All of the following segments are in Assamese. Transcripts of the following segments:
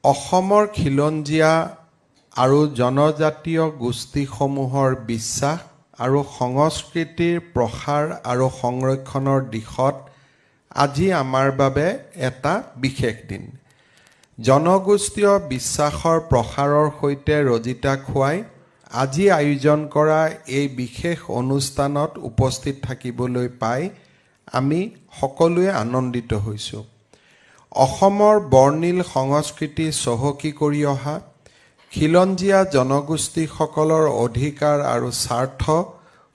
অসমৰ খিলঞ্জীয়া আৰু জনজাতীয় গোষ্ঠীসমূহৰ বিশ্বাস আৰু সংস্কৃতিৰ প্ৰসাৰ আৰু সংৰক্ষণৰ দিশত আজি আমাৰ বাবে এটা বিশেষ দিন। জনগোষ্ঠীয় বিশ্বাসৰ প্ৰসাৰৰ সৈতে ৰজিতা খুৱাই আজি আয়োজন কৰা এই বিশেষ অনুষ্ঠানত উপস্থিত থাকিবলৈ পাই আমি সকলোৱে আনন্দিত হৈছোঁ। অসমৰ বৰ্ণিল সংস্কৃতি চহকী কৰি অহা খিলঞ্জীয়া জনগোষ্ঠীসকলৰ অধিকাৰ আৰু স্বাৰ্থ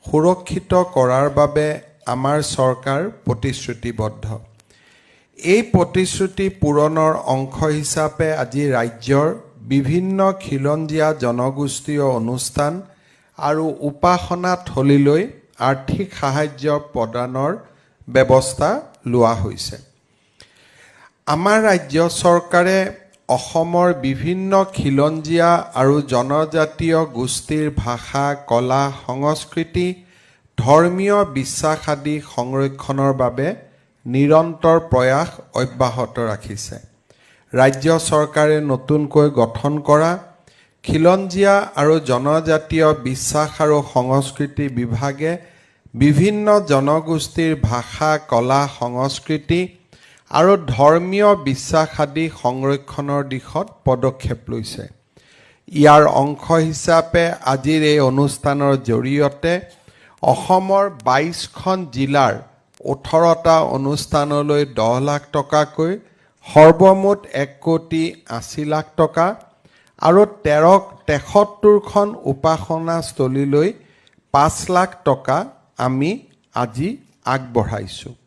সুৰক্ষিত কৰাৰ বাবে আমাৰ চৰকাৰ প্ৰতিশ্ৰুতিবদ্ধ। এই প্ৰতিশ্ৰুতি পূৰণৰ অংশ হিচাপে আজি ৰাজ্যৰ বিভিন্ন খিলঞ্জীয়া জনগোষ্ঠীয় অনুষ্ঠান আৰু উপাসনাথলীলৈ আৰ্থিক সাহায্য প্ৰদানৰ ব্যৱস্থা লোৱা হৈছে। আমাৰ ৰাজ্য চৰকাৰে অসমৰ বিভিন্ন খিলঞ্জীয়া আৰু জনজাতীয় গোষ্ঠীৰ ভাষা, কলা, সংস্কৃতি, ধৰ্মীয় বিশ্বাস আদি সংৰক্ষণৰ বাবে নিৰন্তৰ প্ৰয়াস অব্যাহত ৰাখিছে। ৰাজ্য চৰকাৰে নতুনকৈ গঠন কৰা খিলঞ্জীয়া আৰু জনজাতীয় বিশ্বাস আৰু সংস্কৃতি বিভাগে বিভিন্ন জনগোষ্ঠীৰ ভাষা, কলা, সংস্কৃতি আৰু ধৰ্মীয় বিশ্বাস আদি সংৰক্ষণৰ দিশত পদক্ষেপ লৈছে। ইয়াৰ অংশ হিচাপে আজিৰ এই অনুষ্ঠানৰ জৰিয়তে অসমৰ 22খন জিলাৰ 18টা অনুষ্ঠানলৈ 10 লাখ টকাকৈ সৰ্বমুঠ 1,80,00,000 টকা আৰু 73খন উপাসনাস্থলীলৈ 5 লাখ টকা আমি আজি আগবঢ়াইছোঁ।